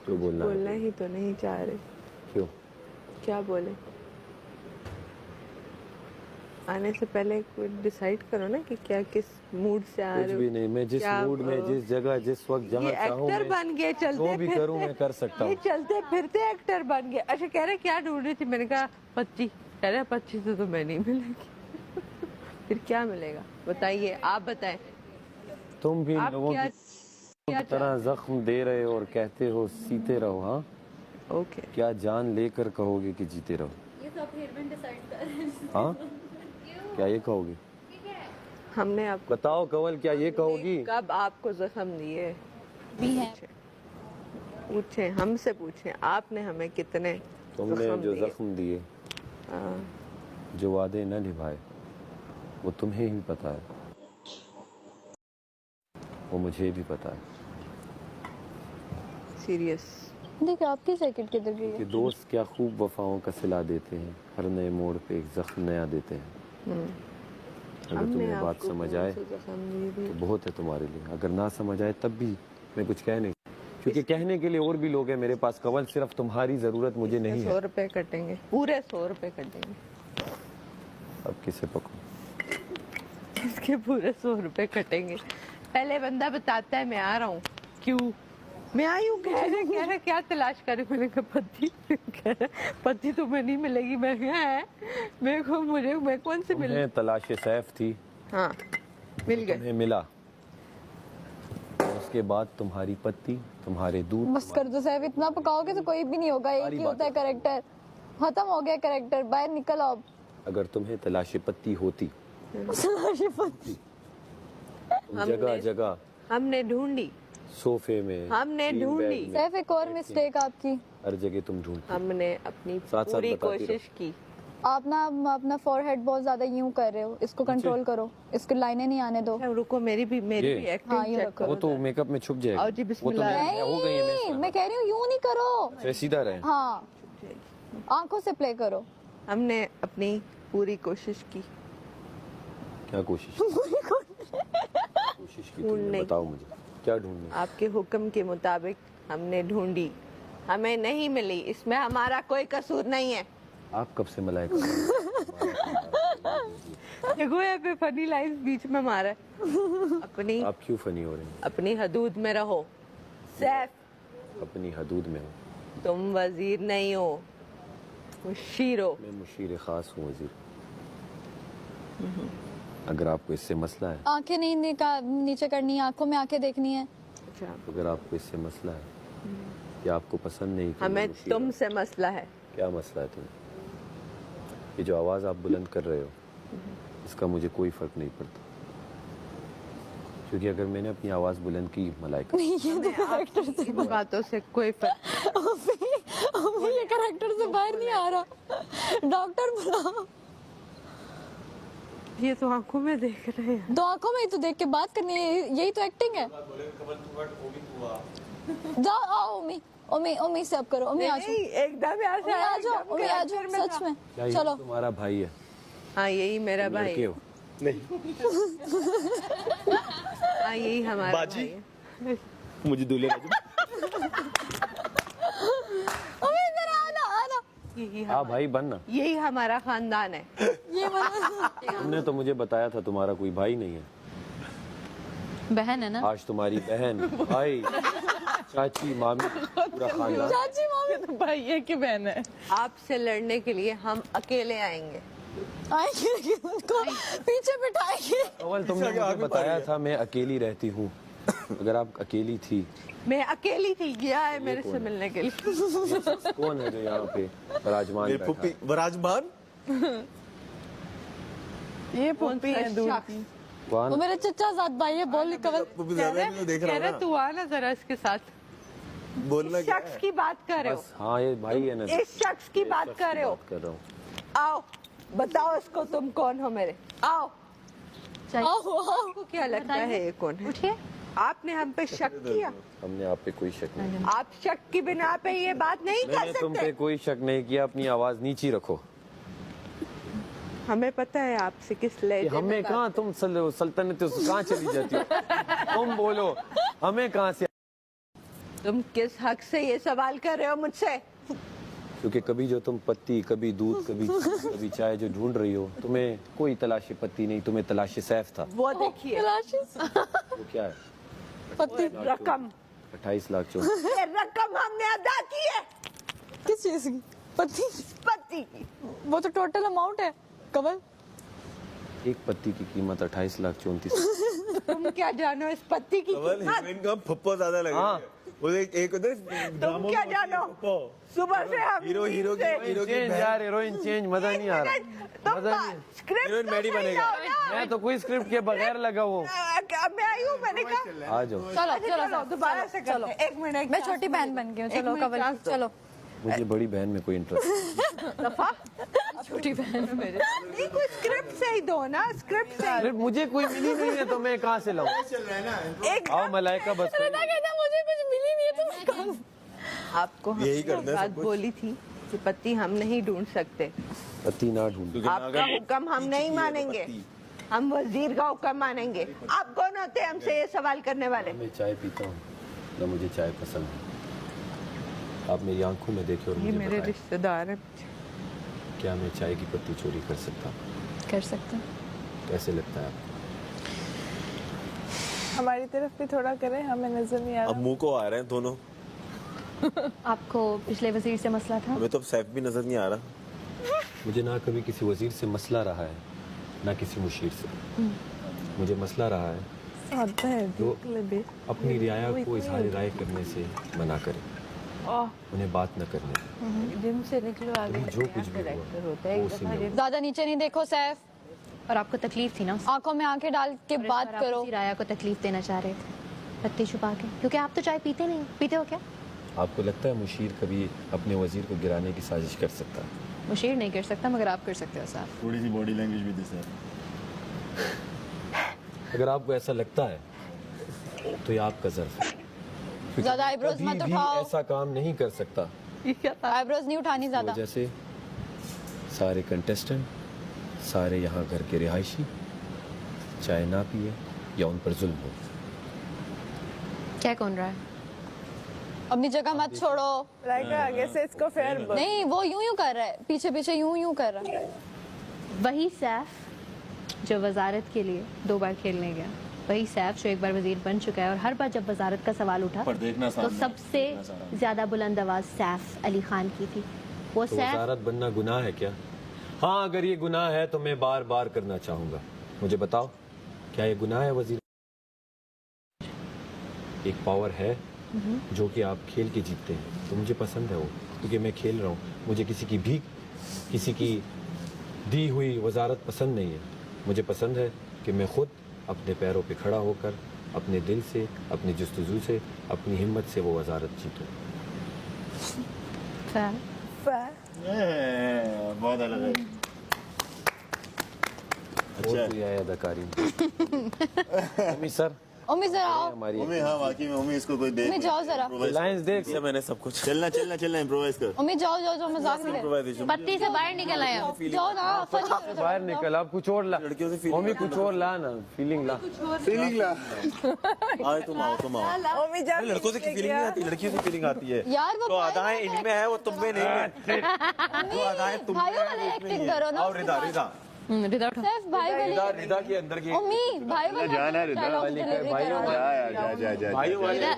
क्यों बोलना है? बोलना ही तो नहीं चाह रहे। क्यों? क्या बोले? आने से पहले कुछ डिसाइड करो ना कि क्या किस मूड से आ कुछ रहे हो। भी नहीं, मैं जिस क्या, मूड में, जिस जगह, जिस वक्त, जहाँ ये चाहूँ एक्टर मैं बन गए चलते जो भी फिरते। करूँ मैं कर सकता ये हूँ। चलते फिरते एक्टर बन गए। अच्छा कह रहे क्या ढूंढ रही थी? मैंने कहा 25। कह रहे 25 तो तुम्हें नहीं मिलेगी। फिर क्या मिलेगा बताइए, आप बताएं। तुम भी आप लोगों क्या की तरह जख्म दे रहे हो और कहते हो सीते रहो। हाँ, ओके। क्या जान लेकर कहोगे कि जीते रहो? ये सब हेरमेंट डिसाइड कर रहे हैं। हाँ, क्या ये कहोगे? हमने आपको बताओ कंवल, क्या ये कहोगी? कब आपको जख्म दिए? भी है। पूछे, हमसे पूछे आपने हमें कितने तुमने जख्म जो दिए? जख्म दिए, हाँ, जो वादे न निभाए, वो तुम्हें ही पता है, वो मुझे भी पता है। सीरियस। देखिए आपकी जैकेट किधर गई कि है? दोस्त क्या खूब वफाओं का सिला देते हैं, हर नए मोड़ पे एक जख्म नया देते हैं। अगर हमने तुम्हें बात आपको समझ कौन आए से जख्म दिए थे? तो बहुत है तुम्हारे लिए, अगर ना समझ आए तब भी मैं कुछ कह नहीं, क्योंकि कहने के लिए और भी लोग हैं मेरे पास कंवल, सिर्फ तुम्हारी जरूरत मुझे नहीं 100 है। रुपए कटेंगे, पूरे 100 रुपए कटेंगे। अब किसे पकड़ो? इसके पूरे 100 रुपए कटेंगे। पहले बंदा बताता है मैं आ रहा हूँ। क्यों? मैं आई हूँ। कह रहे क्या तलाश कर रही? मैंने कहा पति। कह रहे पति तुम्हें नहीं मिलेगी। मैं है मेरे को, मुझे मैं कौन से मिले? तुम्हें तलाश सैफ थी, हाँ मिल गए। तुम्हें मिला। उसके बाद तुम्हारी पत्ती, तुम्हारे दूध, बस कर दो साहब, इतना पकाओगे तो कोई भी नहीं होगा। एक ही होता है कैरेक्टर, खत्म हो गया कैरेक्टर, बाहर निकल आओ। अगर तुम्हें तलाश पत्ती होती, हमने- जगह जगह हमने ढूंढी, सोफे में, हमने बीन ढूंढी। बैग में, सैफ एक और मिस्टेक आपकी, हर जगह तुम ढूंढती। हमने अपनी साथ साथ पूरी बताती कोशिश की। आप ना अपना फोरहेड बहुत ज्यादा यूं कर रहे हो, इसको कंट्रोल करो, इसको लाइनें नहीं आने दो। अच्छा, रुको मेरी भी ये? एक्टिंग हाँ, ये चेक रखो। करो। वो तो मेकअप में छुप जाएगा। आओ जी, वो तो बिस्मिल्लाह। हो गई है नहीं, मैं कह रही हूँ यूं नहीं करो। मैं सीधा रहे। हाँ, आंखों से प्ले करो। हमने अपनी पूरी कोशिश की। क्या कोशिश कोशिश की तुमने? ढूंढने बताओ मुझे क्या ढूंढने? आपके हुक्म के मुताबिक हमने ढूंढी, हमें नहीं मिली। इसमें हमारा कोई कसूर नहीं है। आप कब से मलाइका? देखो यहाँ पे फनी लाइंस बीच में मारा है। अपनी आप क्यों फनी हो रहे हैं? अपनी हदूद में रहो सैफ। अपनी हदूद में हो। तुम वजीर नहीं हो, मुशीर हो। मैं मुशीर खास हूँ वजीर। अगर आपको इससे मसला है, आंखें नहीं नीचे करनी है, आंखों में आंखें देखनी है। अच्छा, अगर आपको इससे मसला है कि आपको पसंद नहीं कि मैं हमें मुशीर हूँ, तुमसे मसला है। क्या मसला है तुम्हें? ये जो आवाज़ आप बुलंद कर रहे हो, इसका मुझे कोई फर्क नहीं पड़ता, क्योंकि अगर मैंने अपनी आवाज़ बुलंद की मलाइका, इन बातों से कोई फर्क। अभी ये कैरेक्टर से बाहर नहीं आ रहा। डॉक्टर बुलाओ। ये तो आंखों में देख रहे हैं। दो आंखों में ही तो देख के बात करनी है, यही तो एक्टिंग है। जाओ, आओ उमी, उमी उमी से अब करो। उमी आ जाओ, नहीं, एकदम यहाँ से उमी आ आया, जाओ, एकदम उमी आ character जाओ, में सच था। में। क्या ये चलो, तुम्हारा भाई है? हाँ यही मेरा भाई लड़के है। हो? नहीं, हाँ यही हमारा बाजी? भाई है। मुझे दूल्हे उमी इधर आना, आना। यही हाँ भाई बनना। यही हमारा खानदान है। ये वाला तुमने तो मुझे बताया था तुम्हारा कोई भाई नहीं है। बहन है ना। आज तुम्हारी बहन, भाई, चाची, मामी, पूरा खानदान। चाची मामी तो भाई है कि बहन है। आपसे लड़ने के लिए हम अकेले आएंगे। आएंगे, उनको पीछे बिठाएंगे। अव्वल तुमने मुझे बताया था मैं अकेली रहती हूँ। अगर आप अकेली थी, मैं अकेली थी, गया है मेरे से मिलने के लिए। कौन है जो यहाँ पे विराजमान बैठा है? विराजमान ये पुप्पी है दूर की। कौन? वो मेरे चचा साथ भाई है। बोल कवल। देख कह रहा रहे हूँ तू आ ना जरा इसके साथ। ना बोलना क्या शख्स की बात कर रहे हो, बस हाँ, ये भाई है ना। इस शख्स की बात कर रहे हो। बात कर रहा हूँ। आओ बताओ इसको तुम कौन हो मेरे। आओ, आओ, आओ। आपको क्या लगता है ये कौन है? उठिए। आपने हम पे शक किया। हमने आप पे कोई शक नहीं। आप शक की बिना पे ये बात नहीं मैंने कर तुम पे सकते। कोई शक नहीं किया। अपनी आवाज नीची रखो। हमें पता है आपसे किस ये लहजे हमें में कहाँ, तुम सल्तनत कहाँ चली जाती हो? तुम बोलो हमें कहाँ से तुम किस हक से ये सवाल कर रहे हो मुझसे? क्योंकि कभी जो तुम पत्ती, कभी दूध, कभी चाय जो ढूंढ रही हो, तुम्हें कोई तलाश पत्ती नहीं, तुम्हें तलाश सैफ था। वो देखिए वो क्या है? पत्ती रकम, 28 लाख चो ये रकम हमने अदा की है किस चीज की? पत्ती? पति की। वो तो टोटल अमाउंट है कमल। एक पत्ती की कीमत 28 लाख 34। तुम क्या जानो इस पति की कमल कीमत? हीरोइन का फप्पो ज्यादा लग रहा है। वो एक होता है तुम क्या जानो? सुबह से हम हीरो की चेंज यार, हीरोइन चेंज, मजा नहीं आ रहा। तुम मजा नहीं। स्क्रिप्ट हीरोइन मैडी बनेगा। मैं तो कोई स्क्रिप्ट के बगैर लगा हूँ। मैं आई हूँ, मैंने कहा आ जाओ। चलो चलो चलो दोबारा से चलो करते हैं। एक मिनट, मैं छोटी बहन बन गई हूँ। चलो मिनट कमल chance दो। चलो। मुझे बड़ी बहन में कोई इंटरेस्ट दफा छोटी बहन मेरे। नहीं, कोई स्क्रिप्ट से ही दो ना, स्क्रिप्ट से ही। नहीं। मुझे कोई मिली नहीं है तो मैं कहाँ से लाऊं? एक आओ मलाइका बस। कहता मुझे कुछ मिली नहीं है तो मैं आपको हमने यही करना है बात सब कुछ। बोली थी कि पति हम नहीं ढूंढ सकते। पति ना ढूंढ। आपका हुक्म हम नहीं मानेंगे, हम वजीर का हुक्म मानेंगे। आप कौन होते हैं हमसे ये सवाल करने वाले? मैं चाय पीता हूँ ना, मुझे चाय पसंद है। आप मेरी आंखों में देखे और ये मुझे मेरे बताएं, रिश्तेदार हैं। क्या मैं चाय की पत्ती चोरी कर सकता? कर सकते हैं। कैसे लगता है आपको? हमारी तरफ भी थोड़ा करें, हमें नजर नहीं आ अब रहा। मुंह को आ रहे हैं दोनों। आपको पिछले वजीर से मसला था? हमें तो अब सैफ भी नजर नहीं आ रहा। मुझे ना कभी किसी वजीर से मसला रहा है, ना किसी मुशीर से। मुझे मसला रहा है आता है जो देख ले बे। अपनी रियाया को इजहार राय करने से मना करे, उन्हें बात न करने दे। जिम से निकलो आगे, जो कुछ भी डायरेक्टर हुआ, होता है वो एक उसी दफा में जिम। ज्यादा नीचे नहीं देखो सैफ, और आपको तकलीफ थी ना, आंखों में आंखें डाल के बात करो। राया को तकलीफ देना चाह रहे थे पत्ती छुपा के, क्योंकि आप तो चाय पीते नहीं, पीते हो क्या? आपको लगता है मुशीर कभी अपने वजीर को गिराने की साजिश कर सकता है? मुशीर नहीं कर सकता, मगर आप कर सकते हो साहब। थोड़ी सी बॉडी लैंग्वेज भी थी सर। अगर आपको ऐसा लगता है तो ये आपका ज़र्फ है। क्योंकि ज्यादा आईब्रोज कभी मत भी उठाओ। ऐसा काम नहीं कर सकता। आईब्रोज नहीं उठानी ज्यादा। वजह से सारे कंटेस्टेंट, सारे यहाँ घर के रिहायशी चाय ना पिए या उन पर जुल्म हो। क्या कौन रहा है? अपनी जगह मत छोड़ो। लाइका आगे से इसको फेयर नहीं, वो यूं यूं कर रहा है, पीछे पीछे यूं कर रहा है। वही सैफ जो वजारत के लिए 2 बार खेलने गया, वही सैफ जो एक बार वजीर बन चुका है, और हर बार जब वजारत का सवाल उठा पर देखना तो सामने, सबसे देखना सामने। ज्यादा बुलंद आवाज सैफ अली खान की थी। वो तो सैफ वजारत बनना गुनाह है क्या? हाँ, अगर ये गुनाह है तो मैं बार बार करना चाहूंगा। मुझे बताओ, क्या ये गुनाह है वजीर? एक पावर है जो कि आप खेल के जीतते हैं, तो मुझे पसंद है वो, क्योंकि मैं खेल रहा हूँ। मुझे किसी की भीख, किसी की दी हुई वजारत पसंद नहीं है। मुझे पसंद है कि मैं खुद अपने पैरों पे खड़ा होकर, अपने दिल से, अपनी जुस्तजू से, अपनी हिम्मत से वो वजारत जीतूँ। बहुत अलग है। और कोई आया अदाकारी में? अमी सर, उम्मी जरा आओ। हमारी उम्मी, हाँ वाकई में उम्मी, इसको कोई देख उम्मी जाओ जरा। लाइंस देख। दिया मैंने सब कुछ। चलना चलना चलना, इम्प्रोवाइज कर। उम्मी जाओ जाओ जाओ, मजाक नहीं कर। Improvisation। पत्ती से बाहर निकल आए आप। जाओ ना, फनी बाहर निकल, अब कुछ और ला। लड़कियों से feeling मम्मी कुछ और ला ना, फीलिंग ला। फीलिंग ला। आए तुम आओ, तुम आओ। उम्मी जा। लड़कों से फीलिंग नहीं आती, लड़कियों से फीलिंग आती है। यार वो तो अदाएं इनमें है, वो तुम में नहीं है। तो अदाएं तुम में भाइयों है, वाली वो इसमें एक्टिंग नहीं है। करो ना। आओ रिदा, रिदा। रिदा उठो। सैफ भाई वाली। रिदा, रिदा के अंदर की उम्मी भाई वाली जाना है, रिदा। डायलॉग डिलीवरी भाइयों करो। जा यार, जा जा जा, भाइयों जा, जा। वाले